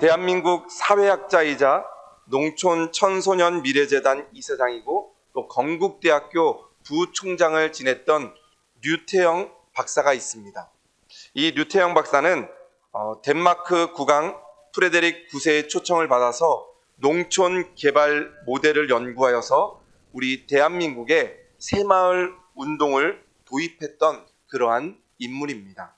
대한민국 사회학자이자 농촌 청소년 미래재단 이사장이고 또 건국대학교 부총장을 지냈던 류태영 박사가 있습니다. 이 류태영 박사는 덴마크 국왕 프레데릭 9세의 초청을 받아서 농촌 개발 모델을 연구하여서 우리 대한민국에 새마을 운동을 도입했던 그러한 인물입니다.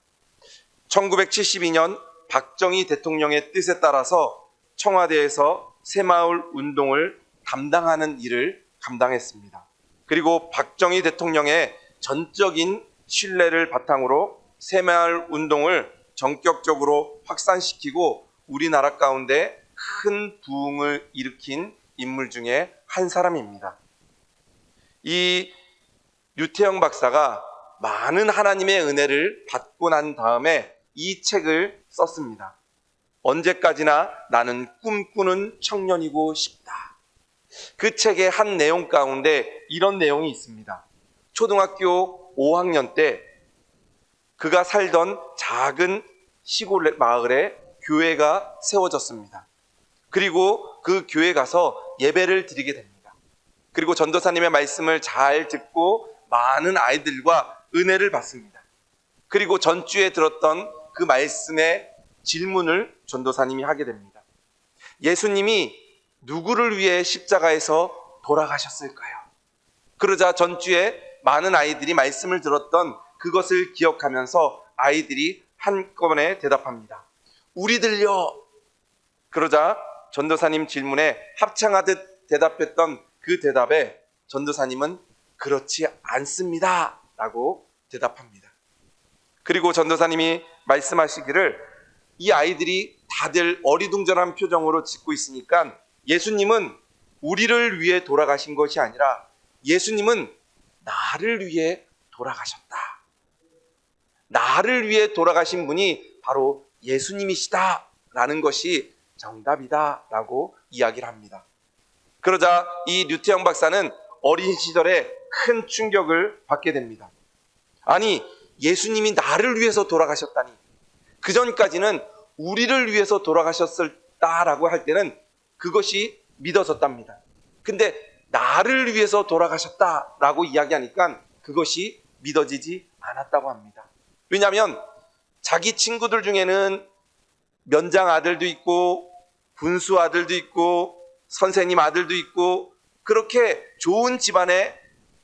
1972년 박정희 대통령의 뜻에 따라서 청와대에서 새마을 운동을 담당하는 일을 감당했습니다. 그리고 박정희 대통령의 전적인 신뢰를 바탕으로 새마을 운동을 전격적으로 확산시키고 우리나라 가운데 큰 부흥을 일으킨 인물 중에 한 사람입니다. 이 류태영 박사가 많은 하나님의 은혜를 받고 난 다음에 이 책을 썼습니다. 언제까지나 나는 꿈꾸는 청년이고 싶다. 그 책의 한 내용 가운데 이런 내용이 있습니다. 초등학교 5학년 때 그가 살던 작은 시골 마을에 교회가 세워졌습니다. 그리고 그 교회에 가서 예배를 드리게 됩니다. 그리고 전도사님의 말씀을 잘 듣고 많은 아이들과 은혜를 받습니다. 그리고 전주에 들었던 그 말씀의 질문을 전도사님이 하게 됩니다. 예수님이 누구를 위해 십자가에서 돌아가셨을까요? 그러자 전주에 많은 아이들이 말씀을 들었던 그것을 기억하면서 아이들이 한꺼번에 대답합니다. 우리들요. 그러자 전도사님 질문에 합창하듯 대답했던 그 대답에 전도사님은 그렇지 않습니다 라고 대답합니다. 그리고 전도사님이 말씀하시기를 이 아이들이 다들 어리둥절한 표정으로 짓고 있으니까 예수님은 우리를 위해 돌아가신 것이 아니라 예수님은 나를 위해 돌아가셨다. 나를 위해 돌아가신 분이 바로 예수님이시다 라는 것이 정답이다 라고 이야기를 합니다. 그러자 이 류태영 박사는 어린 시절에 큰 충격을 받게 됩니다. 아니, 예수님이 나를 위해서 돌아가셨다니. 그 전까지는 우리를 위해서 돌아가셨다라고 할 때는 그것이 믿어졌답니다. 근데 나를 위해서 돌아가셨다라고 이야기하니까 그것이 믿어지지 않았다고 합니다. 왜냐하면 자기 친구들 중에는 면장 아들도 있고 군수 아들도 있고 선생님 아들도 있고 그렇게 좋은 집안에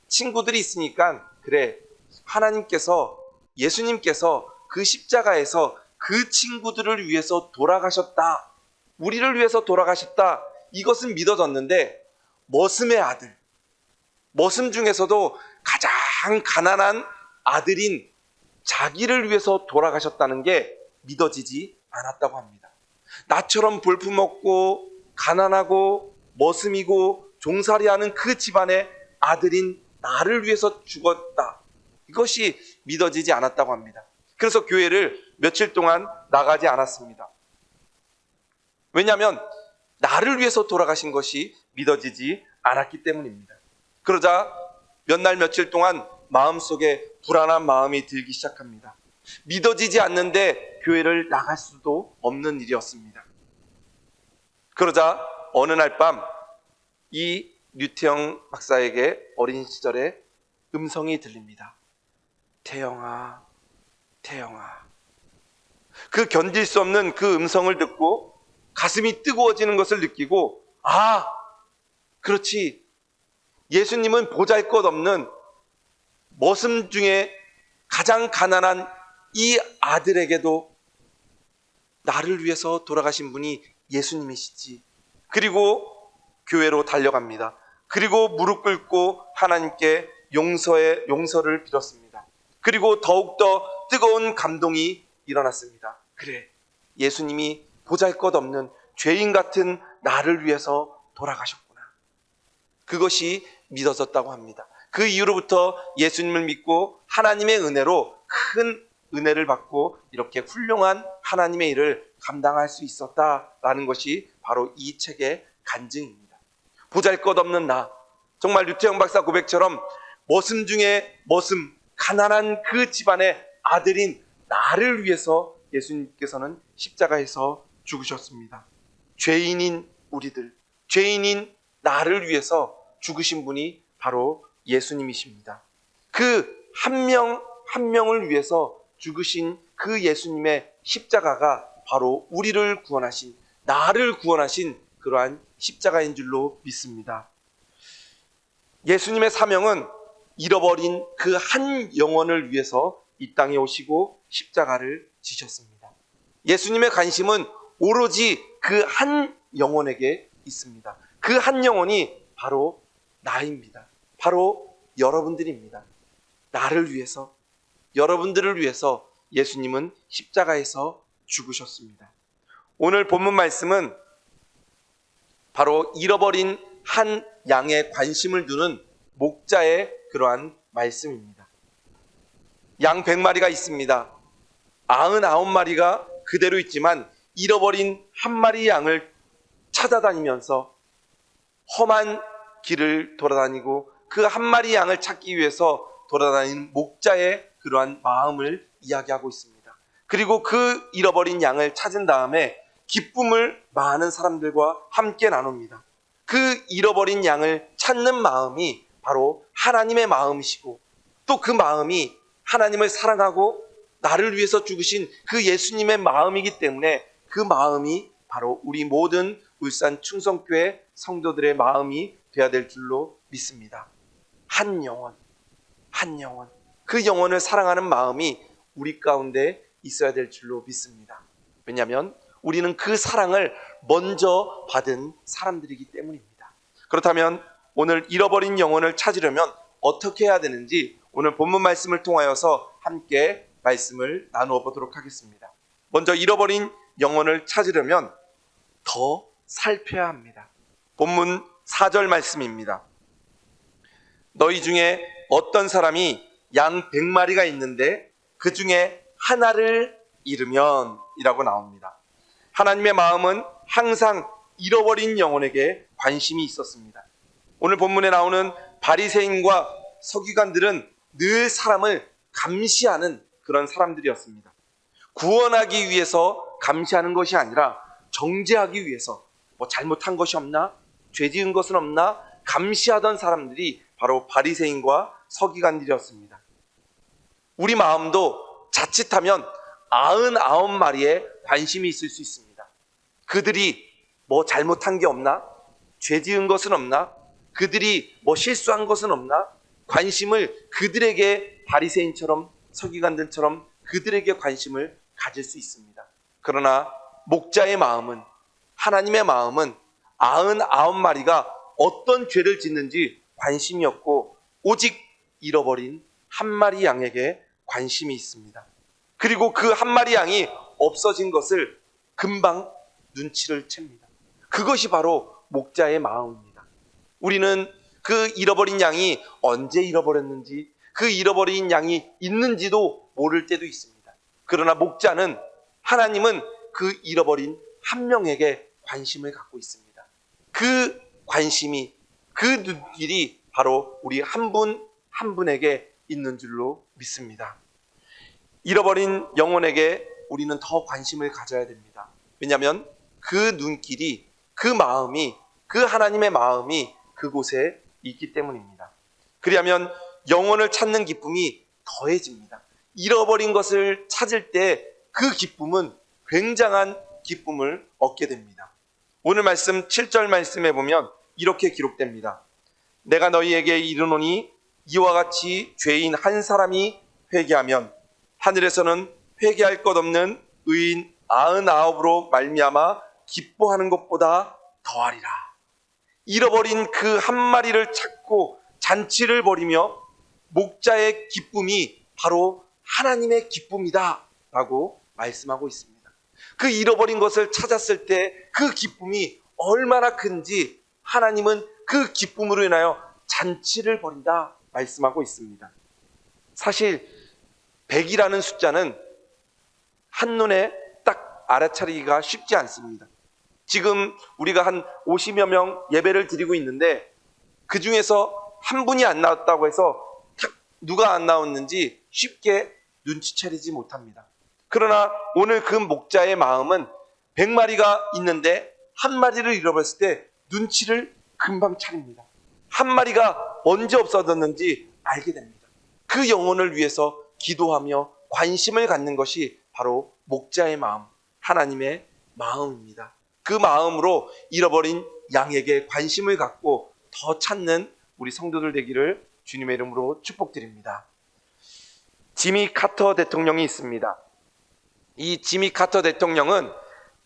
친구들이 있으니까 그래, 하나님께서 예수님께서 그 십자가에서 그 친구들을 위해서 돌아가셨다. 우리를 위해서 돌아가셨다. 이것은 믿어졌는데 머슴의 아들, 머슴 중에서도 가장 가난한 아들인 자기를 위해서 돌아가셨다는 게 믿어지지 않았다고 합니다. 나처럼 볼품없고 가난하고 머슴이고 종살이하는 그 집안의 아들인 나를 위해서 죽었다. 이것이 믿어지지 않았다고 합니다. 그래서 교회를 며칠 동안 나가지 않았습니다. 왜냐하면 나를 위해서 돌아가신 것이 믿어지지 않았기 때문입니다. 그러자 몇 날 며칠 동안 마음속에 불안한 마음이 들기 시작합니다. 믿어지지 않는데 교회를 나갈 수도 없는 일이었습니다. 그러자 어느 날 밤 이 류태영 박사에게 어린 시절에 음성이 들립니다. 태영아, 태영아. 그 견딜 수 없는 그 음성을 듣고 가슴이 뜨거워지는 것을 느끼고 아, 그렇지. 예수님은 보잘것없는 머슴 중에 가장 가난한 이 아들에게도 나를 위해서 돌아가신 분이 예수님이시지. 그리고 교회로 달려갑니다. 그리고 무릎 꿇고 하나님께 용서를 빌었습니다. 그리고 더욱더 뜨거운 감동이 일어났습니다. 그래, 예수님이 보잘것없는 죄인 같은 나를 위해서 돌아가셨구나. 그것이 믿어졌다고 합니다. 그 이후로부터 예수님을 믿고 하나님의 은혜로 큰 은혜를 받고 이렇게 훌륭한 하나님의 일을 감당할 수 있었다라는 것이 바로 이 책의 간증입니다. 보잘것없는 나, 정말 류태영 박사 고백처럼 머슴 중에 머슴, 가난한 그 집안의 아들인 나를 위해서 예수님께서는 십자가에서 죽으셨습니다. 죄인인 우리들, 죄인인 나를 위해서 죽으신 분이 바로 예수님이십니다. 그 한 명 한 명을 위해서 죽으신 그 예수님의 십자가가 바로 우리를 구원하신, 나를 구원하신 그러한 십자가인 줄로 믿습니다. 예수님의 사명은 잃어버린 그 한 영혼을 위해서 이 땅에 오시고 십자가를 지셨습니다. 예수님의 관심은 오로지 그 한 영혼에게 있습니다. 그 한 영혼이 바로 나입니다. 바로 여러분들입니다. 나를 위해서, 여러분들을 위해서 예수님은 십자가에서 죽으셨습니다. 오늘 본문 말씀은 바로 잃어버린 한 양에 관심을 두는 목자의 그러한 말씀입니다. 양 100마리가 있습니다. 99마리가 그대로 있지만 잃어버린 한 마리 양을 찾아다니면서 험한 길을 돌아다니고 그 한 마리 양을 찾기 위해서 돌아다니는 목자의 그러한 마음을 이야기하고 있습니다. 그리고 그 잃어버린 양을 찾은 다음에 기쁨을 많은 사람들과 함께 나눕니다. 그 잃어버린 양을 찾는 마음이 바로 하나님의 마음이시고, 또 그 마음이 하나님을 사랑하고 나를 위해서 죽으신 그 예수님의 마음이기 때문에 그 마음이 바로 우리 모든 울산 충성교회 성도들의 마음이 되어야 될 줄로 믿습니다. 한 영혼, 한 영혼, 그 영혼을 사랑하는 마음이 우리 가운데 있어야 될 줄로 믿습니다. 왜냐하면 우리는 그 사랑을 먼저 받은 사람들이기 때문입니다. 그렇다면 오늘 잃어버린 영혼을 찾으려면 어떻게 해야 되는지 오늘 본문 말씀을 통하여서 함께 말씀을 나누어 보도록 하겠습니다. 먼저 잃어버린 영혼을 찾으려면 더 살펴야 합니다. 본문 4절 말씀입니다. 너희 중에 어떤 사람이 양 100마리가 있는데 그 중에 하나를 잃으면 이라고 나옵니다. 하나님의 마음은 항상 잃어버린 영혼에게 관심이 있었습니다. 오늘 본문에 나오는 바리새인과 서기관들은 늘 사람을 감시하는 그런 사람들이었습니다. 구원하기 위해서 감시하는 것이 아니라 정죄하기 위해서 잘못한 것이 없나? 죄 지은 것은 없나? 감시하던 사람들이 바로 바리새인과 서기관들이었습니다. 우리 마음도 자칫하면 99마리에 관심이 있을 수 있습니다. 그들이 잘못한 게 없나? 죄 지은 것은 없나? 그들이 실수한 것은 없나? 관심을 그들에게, 바리새인처럼 서기관들처럼 그들에게 관심을 가질 수 있습니다. 그러나 목자의 마음은, 하나님의 마음은 99마리가 어떤 죄를 짓는지 관심이 없고 오직 잃어버린 한 마리 양에게 관심이 있습니다. 그리고 그 한 마리 양이 없어진 것을 금방 눈치를 챕니다. 그것이 바로 목자의 마음입니다. 우리는 그 잃어버린 양이 언제 잃어버렸는지, 그 잃어버린 양이 있는지도 모를 때도 있습니다. 그러나 목자는, 하나님은 그 잃어버린 한 명에게 관심을 갖고 있습니다. 그 관심이, 그 눈길이 바로 우리 한 분 한 분에게 있는 줄로 믿습니다. 잃어버린 영혼에게 우리는 더 관심을 가져야 됩니다. 왜냐하면 그 눈길이, 그 마음이, 그 하나님의 마음이 그곳에 있기 때문입니다. 그리하면 영혼을 찾는 기쁨이 더해집니다. 잃어버린 것을 찾을 때 그 기쁨은 굉장한 기쁨을 얻게 됩니다. 오늘 말씀 7절 말씀에 보면 이렇게 기록됩니다. 내가 너희에게 이르노니 이와 같이 죄인 한 사람이 회개하면 하늘에서는 회개할 것 없는 의인 99으로 말미암아 기뻐하는 것보다 더하리라. 잃어버린 그 한 마리를 찾고 잔치를 벌이며 목자의 기쁨이 바로 하나님의 기쁨이다 라고 말씀하고 있습니다. 그 잃어버린 것을 찾았을 때 그 기쁨이 얼마나 큰지 하나님은 그 기쁨으로 인하여 잔치를 벌인다 말씀하고 있습니다. 사실 100이라는 숫자는 한눈에 딱 알아차리기가 쉽지 않습니다. 지금 우리가 한 50여 명 예배를 드리고 있는데 그 중에서 한 분이 안 나왔다고 해서 누가 안 나왔는지 쉽게 눈치채리지 못합니다. 그러나 오늘 그 목자의 마음은 100마리가 있는데 한 마리를 잃어버렸을 때 눈치를 금방 차립니다. 한 마리가 언제 없어졌는지 알게 됩니다. 그 영혼을 위해서 기도하며 관심을 갖는 것이 바로 목자의 마음, 하나님의 마음입니다. 그 마음으로 잃어버린 양에게 관심을 갖고 더 찾는 우리 성도들 되기를 주님의 이름으로 축복드립니다. 지미 카터 대통령이 있습니다. 이 지미 카터 대통령은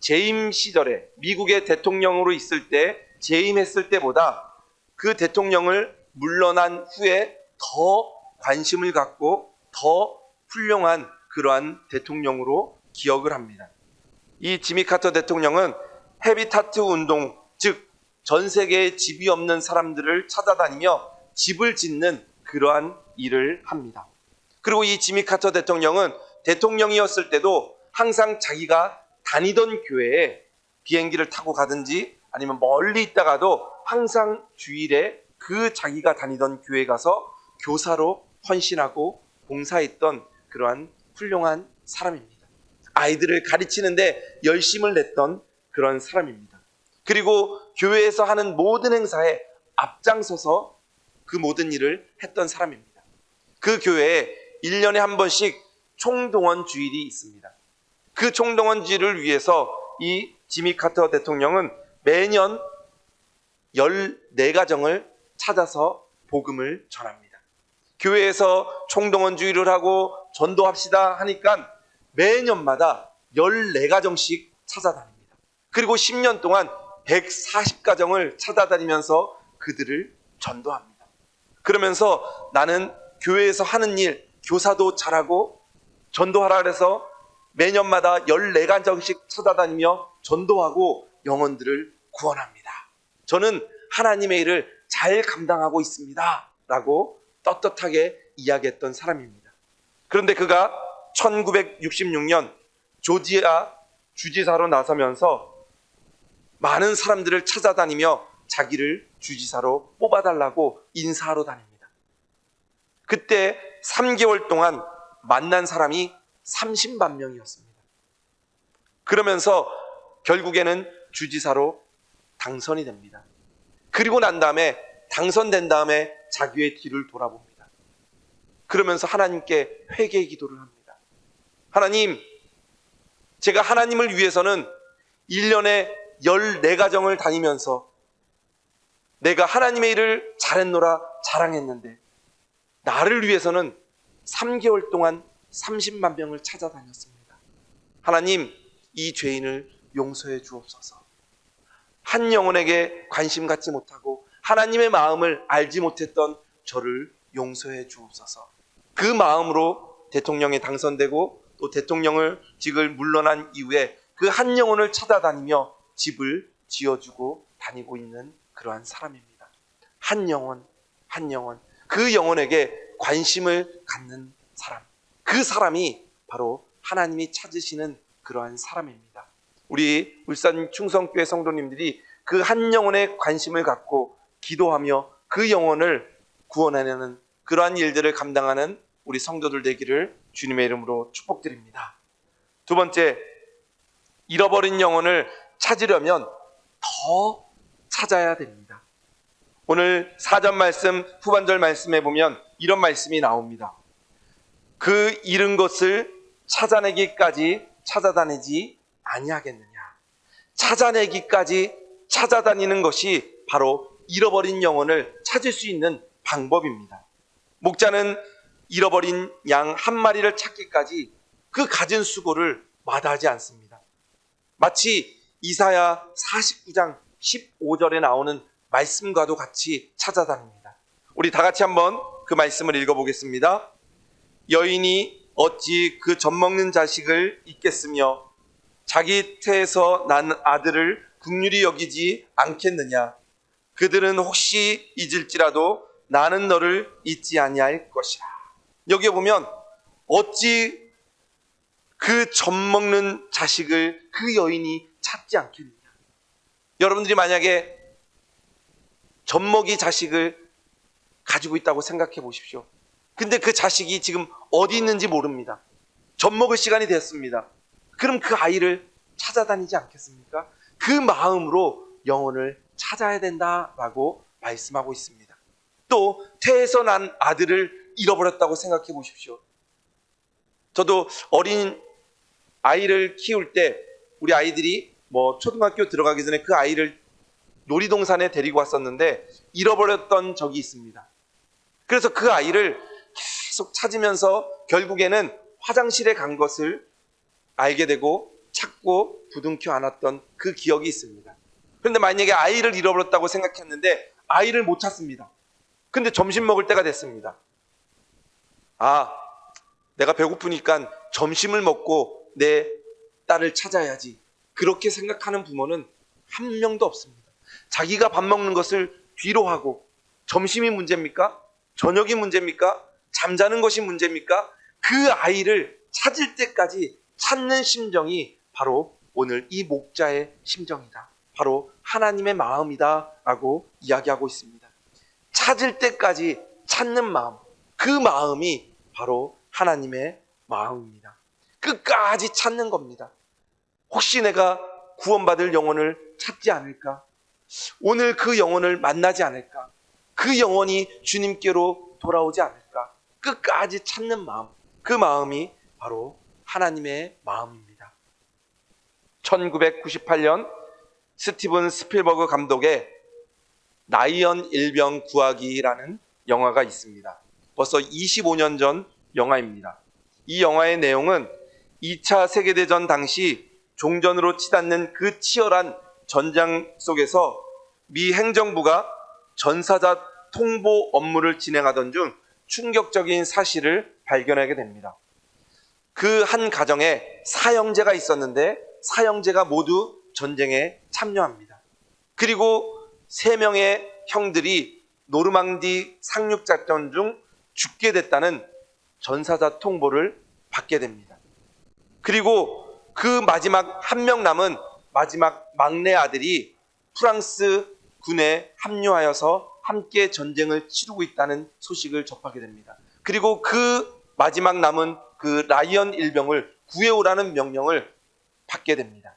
재임 시절에 미국의 대통령으로 있을 때 재임했을 때보다 그 대통령을 물러난 후에 더 관심을 갖고 더 훌륭한 그러한 대통령으로 기억을 합니다. 이 지미 카터 대통령은 헤비타트 운동, 즉 전 세계에 집이 없는 사람들을 찾아다니며 집을 짓는 그러한 일을 합니다. 그리고 이 지미 카터 대통령은 대통령이었을 때도 항상 자기가 다니던 교회에 비행기를 타고 가든지 아니면 멀리 있다가도 항상 주일에 그 자기가 다니던 교회에 가서 교사로 헌신하고 봉사했던 그러한 훌륭한 사람입니다. 아이들을 가르치는데 열심을 냈던 그런 사람입니다. 그리고 교회에서 하는 모든 행사에 앞장서서 그 모든 일을 했던 사람입니다. 그 교회에 1년에 한 번씩 총동원 주일이 있습니다. 그 총동원 주일을 위해서 이 지미 카터 대통령은 매년 14가정을 찾아서 복음을 전합니다. 교회에서 총동원 주일을 하고 전도합시다 하니까 매년마다 14가정씩 찾아다닙니다. 그리고 10년 동안 140가정을 찾아다니면서 그들을 전도합니다. 그러면서 나는 교회에서 하는 일, 교사도 잘하고 전도하라 그래서 매년마다 14가정씩 찾아다니며 전도하고 영혼들을 구원합니다. 저는 하나님의 일을 잘 감당하고 있습니다. 라고 떳떳하게 이야기했던 사람입니다. 그런데 그가 1966년 조지아 주지사로 나서면서 많은 사람들을 찾아다니며 자기를 주지사로 뽑아달라고 인사하러 다닙니다. 그때 3개월 동안 만난 사람이 30만 명이었습니다. 그러면서 결국에는 주지사로 당선이 됩니다. 그리고 난 다음에 당선된 다음에 자기의 뒤를 돌아봅니다. 그러면서 하나님께 회개의 기도를 합니다. 하나님, 제가 하나님을 위해서는 1년에 14가정을 다니면서 내가 하나님의 일을 잘했노라 자랑했는데 나를 위해서는 3개월 동안 30만 명을 찾아다녔습니다. 하나님, 이 죄인을 용서해 주옵소서. 한 영혼에게 관심 갖지 못하고 하나님의 마음을 알지 못했던 저를 용서해 주옵소서. 그 마음으로 대통령에 당선되고 또 대통령을 직을 물러난 이후에 그 한 영혼을 찾아다니며 집을 지어주고 다니고 있는 그러한 사람입니다. 한 영혼, 한 영혼, 그 영혼에게 관심을 갖는 사람, 그 사람이 바로 하나님이 찾으시는 그러한 사람입니다. 우리 울산 충성교회 성도님들이 그 한 영혼에 관심을 갖고 기도하며 그 영혼을 구원하려는 그러한 일들을 감당하는 우리 성도들 되기를 주님의 이름으로 축복드립니다. 두 번째, 잃어버린 영혼을 찾으려면 더 찾아야 됩니다. 오늘 4절 말씀, 후반절 말씀에 보면 이런 말씀이 나옵니다. 그 잃은 것을 찾아내기까지 찾아다니지 아니하겠느냐. 찾아내기까지 찾아다니는 것이 바로 잃어버린 영혼을 찾을 수 있는 방법입니다. 목자는 잃어버린 양 한 마리를 찾기까지 그 가진 수고를 마다하지 않습니다. 마치 이사야 49장 15절에 나오는 말씀과도 같이 찾아다닙니다. 우리 다 같이 한번 그 말씀을 읽어보겠습니다. 여인이 어찌 그 젖먹는 자식을 잊겠으며 자기 태에서 난 아들을 긍휼히 여기지 않겠느냐. 그들은 혹시 잊을지라도 나는 너를 잊지 아니할 것이라. 여기에 보면 어찌 그 젖먹는 자식을 그 여인이 찾지 않겠느냐. 여러분들이 만약에 젖먹이 자식을 가지고 있다고 생각해 보십시오. 근데 그 자식이 지금 어디 있는지 모릅니다. 젖먹을 시간이 됐습니다. 그럼 그 아이를 찾아다니지 않겠습니까? 그 마음으로 영혼을 찾아야 된다라고 말씀하고 있습니다. 또 태에서 난 아들을 잃어버렸다고 생각해 보십시오. 저도 어린 아이를 키울 때 우리 아이들이 초등학교 들어가기 전에 그 아이를 놀이동산에 데리고 왔었는데 잃어버렸던 적이 있습니다. 그래서 그 아이를 계속 찾으면서 결국에는 화장실에 간 것을 알게 되고 찾고 부둥켜 안았던 그 기억이 있습니다. 그런데 만약에 아이를 잃어버렸다고 생각했는데 아이를 못 찾습니다. 근데 점심 먹을 때가 됐습니다. 내가 배고프니까 점심을 먹고 내 딸을 찾아야지. 그렇게 생각하는 부모는 한 명도 없습니다. 자기가 밥 먹는 것을 뒤로 하고 점심이 문제입니까? 저녁이 문제입니까? 잠자는 것이 문제입니까? 그 아이를 찾을 때까지 찾는 심정이 바로 오늘 이 목자의 심정이다. 바로 하나님의 마음이다 라고 이야기하고 있습니다. 찾을 때까지 찾는 마음, 그 마음이 바로 하나님의 마음입니다. 끝까지 찾는 겁니다. 혹시 내가 구원받을 영혼을 찾지 않을까? 오늘 그 영혼을 만나지 않을까? 그 영혼이 주님께로 돌아오지 않을까? 끝까지 찾는 마음, 그 마음이 바로 하나님의 마음입니다. 1998년 스티븐 스필버그 감독의 라이언 일병 구하기라는 영화가 있습니다. 벌써 25년 전 영화입니다. 이 영화의 내용은 2차 세계대전 당시 종전으로 치닫는 그 치열한 전장 속에서 미 행정부가 전사자 통보 업무를 진행하던 중 충격적인 사실을 발견하게 됩니다. 그 한 가정에 사형제가 있었는데 사형제가 모두 전쟁에 참여합니다. 그리고 3명의 형들이 노르망디 상륙작전 중 죽게 됐다는 전사자 통보를 받게 됩니다. 그리고 그 마지막 한 명 남은 마지막 막내 아들이 프랑스 군에 합류하여서 함께 전쟁을 치르고 있다는 소식을 접하게 됩니다. 그리고 그 마지막 남은 그 라이언 일병을 구해오라는 명령을 받게 됩니다.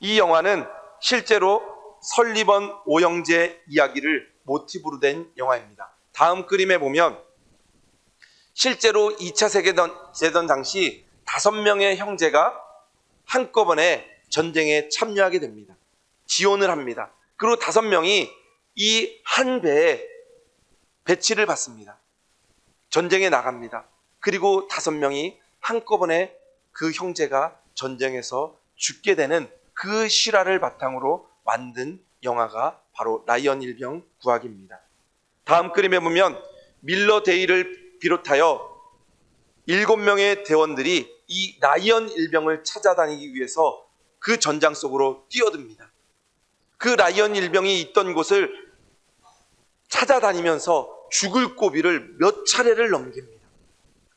이 영화는 실제로 설리번 오영재 이야기를 모티브로 된 영화입니다. 다음 그림에 보면 실제로 2차 세계대전 당시 5명의 형제가 한꺼번에 전쟁에 참여하게 됩니다. 지원을 합니다. 그리고 5명이 이 한 배에 배치를 받습니다. 전쟁에 나갑니다. 그리고 5명이 한꺼번에 그 형제가 전쟁에서 죽게 되는 그 실화를 바탕으로 만든 영화가 바로 라이언 일병 구하기입니다. 다음 그림에 보면 밀러 데이를 비롯하여 7명의 대원들이 이 라이언 일병을 찾아다니기 위해서 그 전장 속으로 뛰어듭니다. 그 라이언 일병이 있던 곳을 찾아다니면서 죽을 고비를 몇 차례를 넘깁니다.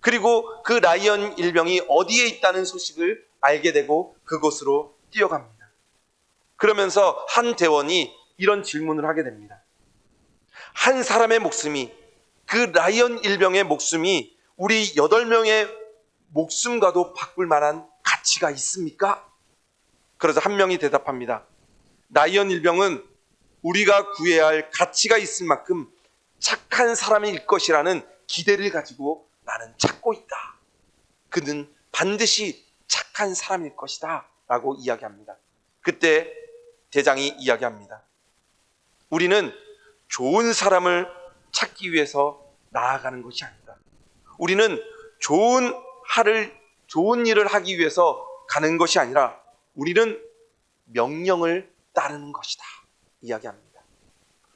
그리고 그 라이언 일병이 어디에 있다는 소식을 알게 되고 그곳으로 뛰어갑니다. 그러면서 한 대원이 이런 질문을 하게 됩니다. 한 사람의 목숨이, 그 라이언 일병의 목숨이 우리 8명의 목숨과도 바꿀 만한 가치가 있습니까? 그래서 한 명이 대답합니다. 라이언 일병은 우리가 구해야 할 가치가 있을 만큼 착한 사람일 것이라는 기대를 가지고 나는 찾고 있다. 그는 반드시 착한 사람일 것이다 라고 이야기합니다. 그때 대장이 이야기합니다. 우리는 좋은 사람을 찾기 위해서 나아가는 것이 아니다. 우리는 좋은 일을 하기 위해서 가는 것이 아니라 우리는 명령을 따르는 것이다. 이야기합니다.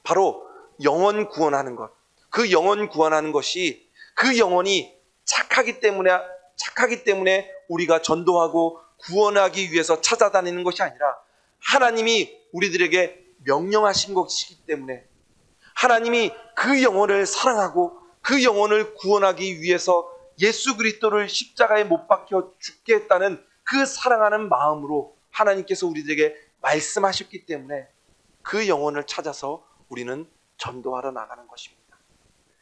바로 영혼 구원하는 것. 그 영혼 구원하는 것이 그 영혼이 착하기 때문에 우리가 전도하고 구원하기 위해서 찾아다니는 것이 아니라 하나님이 우리들에게 명령하신 것이기 때문에 하나님이 그 영혼을 사랑하고 그 영혼을 구원하기 위해서 예수 그리스도를 십자가에 못 박혀 죽게 했다는 그 사랑하는 마음으로 하나님께서 우리들에게 말씀하셨기 때문에 그 영혼을 찾아서 우리는 전도하러 나가는 것입니다.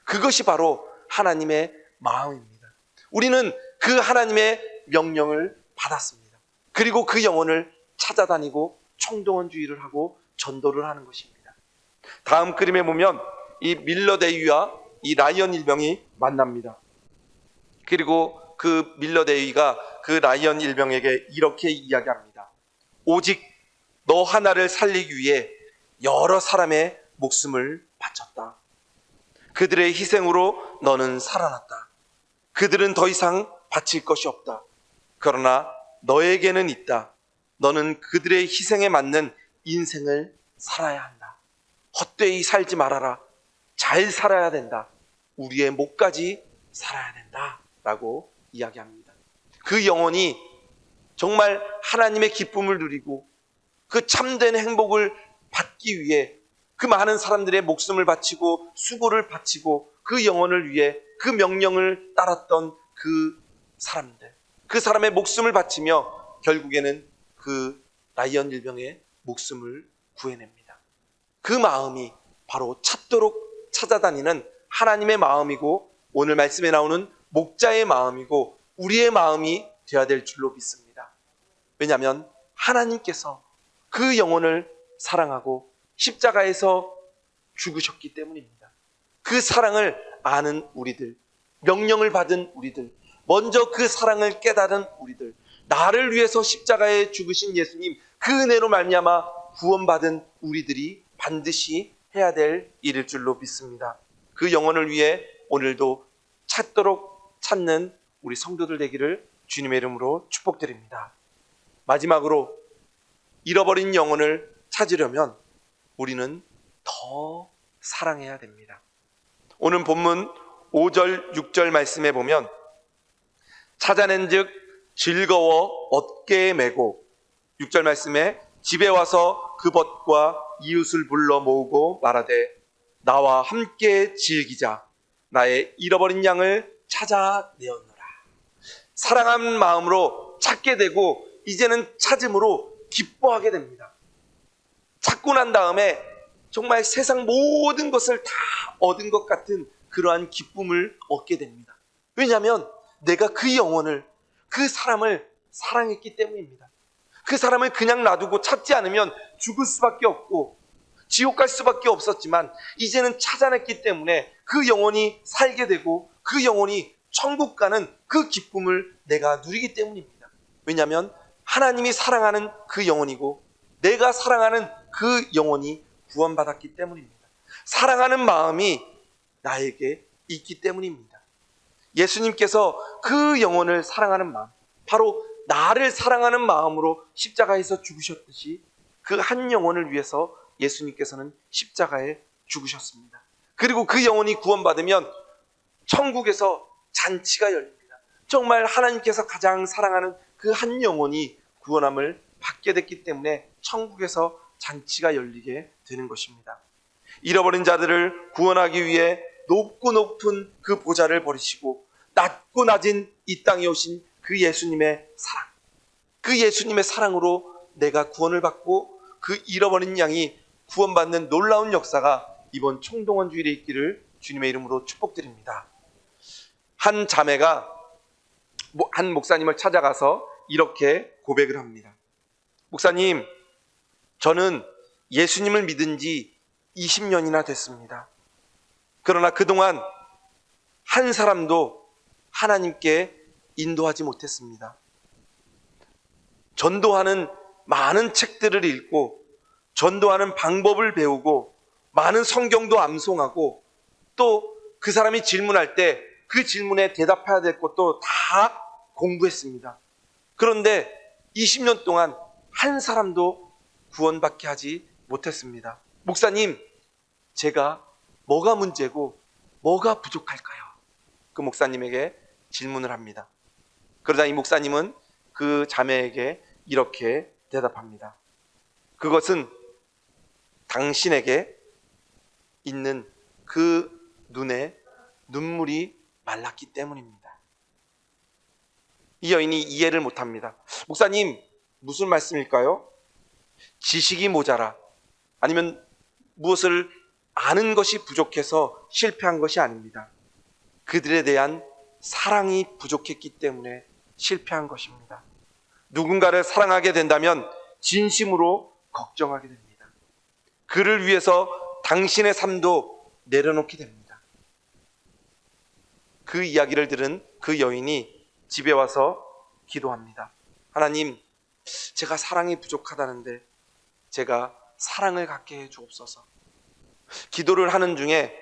그것이 바로 하나님의 마음입니다. 우리는 그 하나님의 명령을 받았습니다. 그리고 그 영혼을 찾아다니고 총동원주의를 하고 전도를 하는 것입니다. 다음 그림에 보면 이 밀러 대위와 이 라이언 일병이 만납니다. 그리고 그 밀러 대위가 그 라이언 일병에게 이렇게 이야기합니다. 오직 너 하나를 살리기 위해 여러 사람의 목숨을 바쳤다. 그들의 희생으로 너는 살아났다. 그들은 더 이상 바칠 것이 없다. 그러나 너에게는 있다. 너는 그들의 희생에 맞는 인생을 살아야 한다. 헛되이 살지 말아라. 잘 살아야 된다. 우리의 목까지 살아야 된다. 라고 이야기합니다. 그 영혼이 정말 하나님의 기쁨을 누리고 그 참된 행복을 받기 위해 그 많은 사람들의 목숨을 바치고 수고를 바치고 그 영혼을 위해 그 명령을 따랐던 그 사람들, 그 사람의 목숨을 바치며 결국에는 그 라이언 일병의 목숨을 구해냅니다. 그 마음이 바로 찾도록 찾아다니는 하나님의 마음이고 오늘 말씀에 나오는 목자의 마음이고 우리의 마음이 되어야 될 줄로 믿습니다. 왜냐하면 하나님께서 그 영혼을 사랑하고 십자가에서 죽으셨기 때문입니다. 그 사랑을 아는 우리들, 명령을 받은 우리들, 먼저 그 사랑을 깨달은 우리들, 나를 위해서 십자가에 죽으신 예수님, 그 은혜로 말미암아 구원받은 우리들이 반드시 해야 될 일일 줄로 믿습니다. 그 영혼을 위해 오늘도 찾도록 찾는 우리 성도들 되기를 주님의 이름으로 축복드립니다. 마지막으로 잃어버린 영혼을 찾으려면 우리는 더 사랑해야 됩니다. 오늘 본문 5절, 6절 말씀에 보면 찾아낸 즉 즐거워 어깨에 메고 6절 말씀에 집에 와서 그 벗과 이웃을 불러 모으고 말하되 나와 함께 즐기자 나의 잃어버린 양을 찾아내었노라. 사랑한 마음으로 찾게 되고 이제는 찾음으로 기뻐하게 됩니다. 찾고 난 다음에 정말 세상 모든 것을 다 얻은 것 같은 그러한 기쁨을 얻게 됩니다. 왜냐하면 내가 그 영혼을, 그 사람을 사랑했기 때문입니다. 그 사람을 그냥 놔두고 찾지 않으면 죽을 수밖에 없고 지옥 갈 수밖에 없었지만 이제는 찾아냈기 때문에 그 영혼이 살게 되고 그 영혼이 천국 가는 그 기쁨을 내가 누리기 때문입니다. 왜냐하면 하나님이 사랑하는 그 영혼이고 내가 사랑하는 그 영혼이 구원받았기 때문입니다. 사랑하는 마음이 나에게 있기 때문입니다. 예수님께서 그 영혼을 사랑하는 마음, 바로 나를 사랑하는 마음으로 십자가에서 죽으셨듯이 그 한 영혼을 위해서 예수님께서는 십자가에 죽으셨습니다. 그리고 그 영혼이 구원받으면 천국에서 잔치가 열립니다. 정말 하나님께서 가장 사랑하는 그 한 영혼이 구원함을 받게 됐기 때문에 천국에서 잔치가 열리게 되는 것입니다. 잃어버린 자들을 구원하기 위해 높고 높은 그 보좌를 버리시고 낮고 낮은 이 땅에 오신 그 예수님의 사랑, 그 예수님의 사랑으로 내가 구원을 받고 그 잃어버린 양이 구원받는 놀라운 역사가 이번 총동원 주일에 있기를 주님의 이름으로 축복드립니다. 한 자매가 한 목사님을 찾아가서 이렇게 고백을 합니다. 목사님, 저는 예수님을 믿은 지 20년이나 됐습니다. 그러나 그동안 한 사람도 하나님께 인도하지 못했습니다. 전도하는 많은 책들을 읽고 전도하는 방법을 배우고 많은 성경도 암송하고 또 그 사람이 질문할 때 그 질문에 대답해야 될 것도 다 공부했습니다. 그런데 20년 동안 한 사람도 구원받게 하지 못했습니다. 목사님, 제가 뭐가 문제고 뭐가 부족할까요? 그 목사님에게 질문을 합니다. 그러자 이 목사님은 그 자매에게 이렇게 대답합니다. 그것은 당신에게 있는 그 눈에 눈물이 말랐기 때문입니다. 이 여인이 이해를 못합니다. 목사님, 무슨 말씀일까요? 지식이 모자라 아니면 무엇을 아는 것이 부족해서 실패한 것이 아닙니다. 그들에 대한 사랑이 부족했기 때문에 실패한 것입니다. 누군가를 사랑하게 된다면 진심으로 걱정하게 됩니다. 그를 위해서 당신의 삶도 내려놓게 됩니다. 그 이야기를 들은 그 여인이 집에 와서 기도합니다. 하나님, 제가 사랑이 부족하다는데 제가 사랑을 갖게 해 주옵소서. 기도를 하는 중에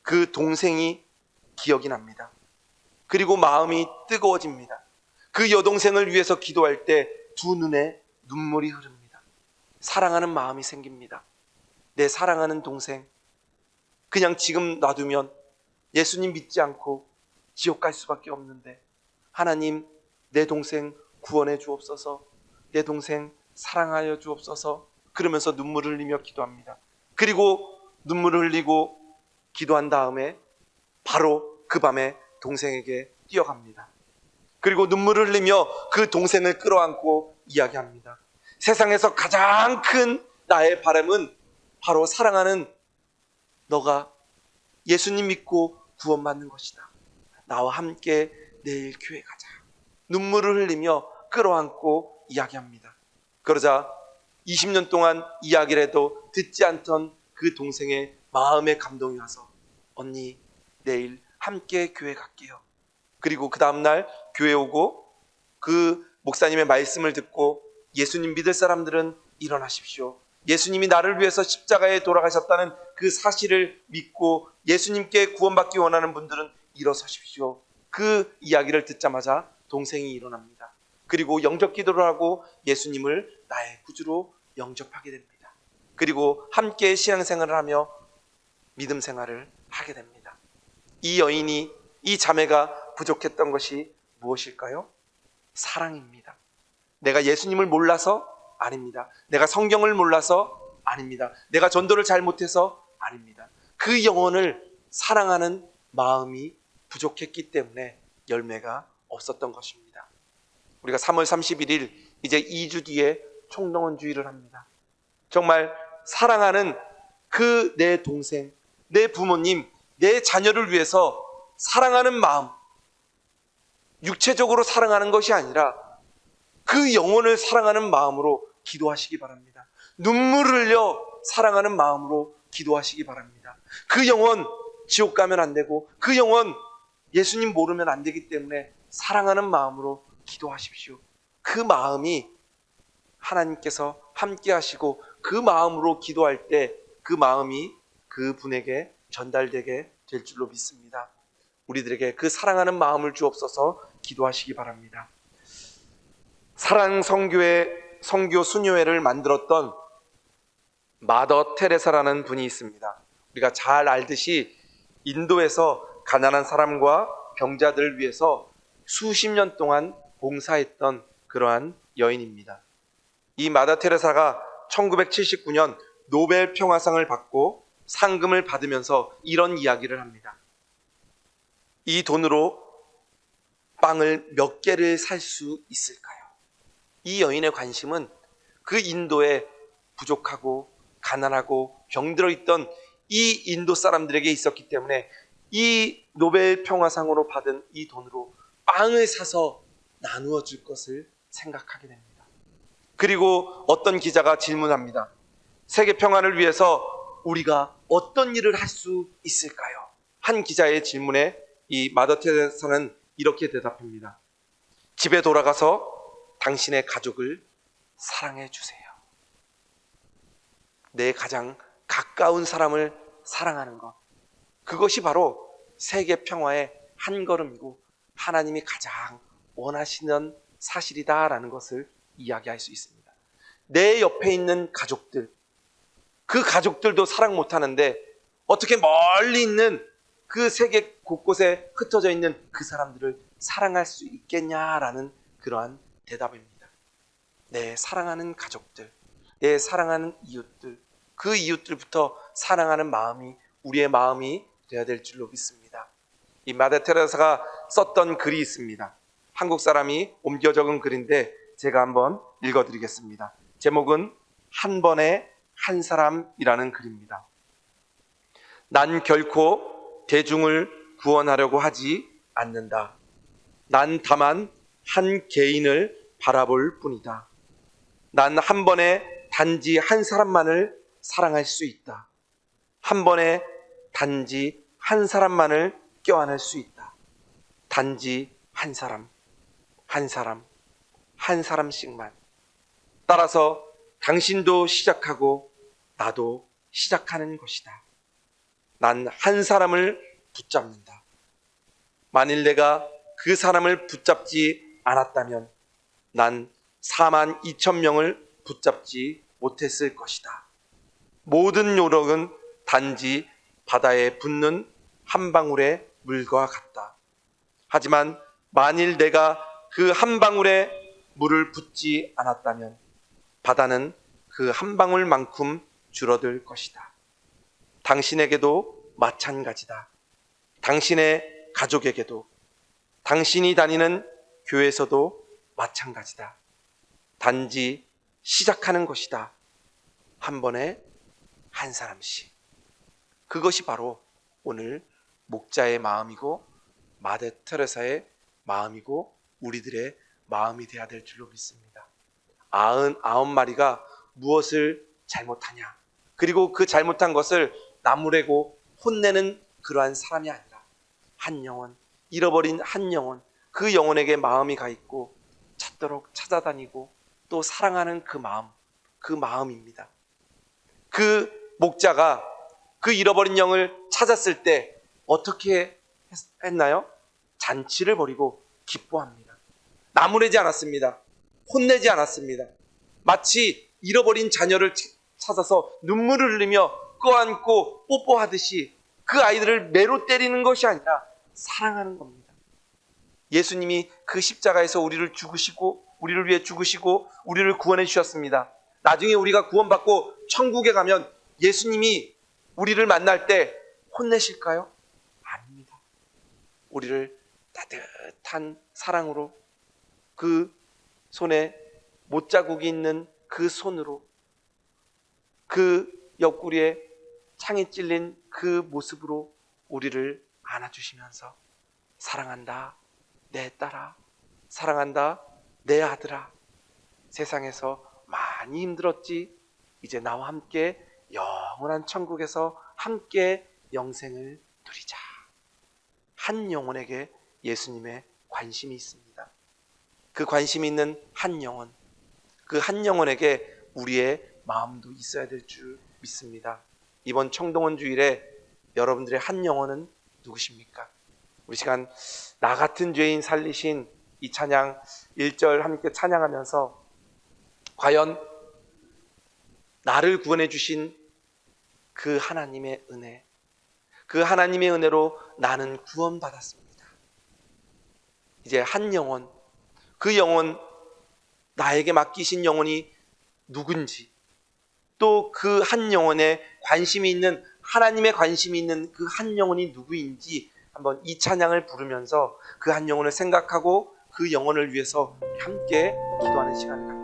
그 동생이 기억이 납니다. 그리고 마음이 뜨거워집니다. 그 여동생을 위해서 기도할 때 두 눈에 눈물이 흐릅니다. 사랑하는 마음이 생깁니다. 내 사랑하는 동생, 그냥 지금 놔두면 예수님 믿지 않고 지옥 갈 수밖에 없는데 하나님, 내 동생 구원해 주옵소서. 내 동생 사랑하여 주옵소서. 그러면서 눈물을 흘리며 기도합니다. 그리고 눈물을 흘리고 기도한 다음에 바로 그 밤에 동생에게 뛰어갑니다. 그리고 눈물을 흘리며 그 동생을 끌어안고 이야기합니다. 세상에서 가장 큰 나의 바람은 바로 사랑하는 너가 예수님 믿고 구원받는 것이다. 나와 함께 내일 교회 가자. 눈물을 흘리며 끌어안고 이야기합니다. 그러자 20년 동안 이야기를 해도 듣지 않던 그 동생의 마음에 감동이 와서 언니, 내일 함께 교회 갈게요. 그리고 그 다음날 교회 오고 그 목사님의 말씀을 듣고 예수님 믿을 사람들은 일어나십시오. 예수님이 나를 위해서 십자가에 돌아가셨다는 그 사실을 믿고 예수님께 구원받기 원하는 분들은 일어서십시오. 그 이야기를 듣자마자 동생이 일어납니다. 그리고 영접 기도를 하고 예수님을 나의 구주로 영접하게 됩니다. 그리고 함께 신앙생활을 하며 믿음 생활을 하게 됩니다. 이 여인이, 이 자매가 부족했던 것이 무엇일까요? 사랑입니다. 내가 예수님을 몰라서? 아닙니다. 내가 성경을 몰라서? 아닙니다. 내가 전도를 잘못해서? 아닙니다. 그 영혼을 사랑하는 마음이 부족했기 때문에 열매가 없었던 것입니다. 우리가 3월 31일 이제 2주 뒤에 총동원 주일을 합니다. 정말 사랑하는 그 내 동생, 내 부모님, 내 자녀를 위해서 사랑하는 마음, 육체적으로 사랑하는 것이 아니라 그 영혼을 사랑하는 마음으로 기도하시기 바랍니다. 눈물을 흘려 사랑하는 마음으로 기도하시기 바랍니다. 그 영혼 지옥 가면 안 되고 그 영혼 예수님 모르면 안 되기 때문에 사랑하는 마음으로 기도하십시오. 그 마음이 하나님께서 함께 하시고 그 마음으로 기도할 때 그 마음이 그 분에게 전달되게 될 줄로 믿습니다. 우리들에게 그 사랑하는 마음을 주옵소서. 기도하시기 바랍니다. 사랑 선교회, 선교 수녀회를 만들었던 마더 테레사라는 분이 있습니다. 우리가 잘 알듯이 인도에서 가난한 사람과 병자들을 위해서 수십 년 동안 봉사했던 그러한 여인입니다. 이 마더 테레사가 1979년 노벨 평화상을 받고 상금을 받으면서 이런 이야기를 합니다. 이 돈으로 빵을 몇 개를 살 수 있을까요? 이 여인의 관심은 그 인도에 부족하고 가난하고 병들어 있던 이 인도 사람들에게 있었기 때문에 이 노벨 평화상으로 받은 이 돈으로 빵을 사서 나누어 줄 것을 생각하게 됩니다. 그리고 어떤 기자가 질문합니다. 세계 평화를 위해서 우리가 어떤 일을 할 수 있을까요? 한 기자의 질문에 이 마더 테레사는 이렇게 대답합니다. 집에 돌아가서 당신의 가족을 사랑해 주세요. 내 가장 가까운 사람을 사랑하는 것. 그것이 바로 세계 평화의 한 걸음이고 하나님이 가장 원하시는 사실이다라는 것을 이야기할 수 있습니다. 내 옆에 있는 가족들, 그 가족들도 사랑 못하는데 어떻게 멀리 있는 그 세계 곳곳에 흩어져 있는 그 사람들을 사랑할 수 있겠냐라는 그러한 대답입니다. 내 사랑하는 가족들, 내 사랑하는 이웃들, 그 이웃들부터 사랑하는 마음이 우리의 마음이 되어야 될 줄로 믿습니다. 이 마더 테레사가 썼던 글이 있습니다. 한국 사람이 옮겨 적은 글인데 제가 한번 읽어드리겠습니다. 제목은 한 번에 한 사람이라는 글입니다. 난 결코 대중을 구원하려고 하지 않는다. 난 다만 한 개인을 바라볼 뿐이다. 난 한 번에 단지 한 사람만을 사랑할 수 있다. 한 번에 단지 한 사람만을 껴안을 수 있다. 단지 한 사람, 한 사람, 한 사람씩만. 따라서 당신도 시작하고 나도 시작하는 것이다. 난 한 사람을 붙잡는다. 만일 내가 그 사람을 붙잡지 않았다면 난 4만 2천 명을 붙잡지 못했을 것이다. 모든 노력은 단지 바다에 붙는 한 방울의 물과 같다. 하지만 만일 내가 그 한 방울의 물을 붓지 않았다면 바다는 그 한 방울만큼 줄어들 것이다. 당신에게도 마찬가지다. 당신의 가족에게도, 당신이 다니는 교회에서도 마찬가지다. 단지 시작하는 것이다. 한 번에 한 사람씩. 그것이 바로 오늘 목자의 마음이고 마대 테레사의 마음이고 우리들의 마음이 되어야 될 줄로 믿습니다. 99마리가 무엇을 잘못하냐, 그리고 그 잘못한 것을 나무래고 혼내는 그러한 사람이 아니라 한 영혼, 잃어버린 한 영혼, 그 영혼에게 마음이 가 있고 찾도록 찾아다니고 또 사랑하는 그 마음, 그 마음입니다. 그 목자가 그 잃어버린 영을 찾았을 때 어떻게 했나요? 잔치를 벌이고 기뻐합니다. 나무래지 않았습니다. 혼내지 않았습니다. 마치 잃어버린 자녀를 찾아서 눈물을 흘리며 껴안고 뽀뽀하듯이 그 아이들을 매로 때리는 것이 아니라 사랑하는 겁니다. 예수님이 그 십자가에서 우리를 죽으시고 우리를 위해 죽으시고 우리를 구원해 주셨습니다. 나중에 우리가 구원받고 천국에 가면 예수님이 우리를 만날 때 혼내실까요? 아닙니다. 우리를 따뜻한 사랑으로, 그 손에 못자국이 있는 그 손으로, 그 옆구리에 창이 찔린 그 모습으로 우리를 안아주시면서 사랑한다 내 딸아, 사랑한다 내 아들아, 세상에서 많이 힘들었지, 이제 나와 함께 영원한 천국에서 함께 영생을 누리자. 한 영혼에게 예수님의 관심이 있습니다. 그 관심이 있는 한 영혼, 그 한 영혼에게 우리의 마음도 있어야 될 줄 믿습니다. 이번 청동원 주일에 여러분들의 한 영혼은 누구십니까? 우리 시간 나 같은 죄인 살리신 이 찬양 1절 함께 찬양하면서 과연 나를 구원해 주신 그 하나님의 은혜, 그 하나님의 은혜로 나는 구원받았습니다. 이제 한 영혼, 그 영혼, 나에게 맡기신 영혼이 누군지, 또 그 한 영혼에 관심이 있는, 하나님의 관심이 있는 그 한 영혼이 누구인지 한번 이 찬양을 부르면서 그 한 영혼을 생각하고 그 영혼을 위해서 함께 기도하는 시간을 갖습니다.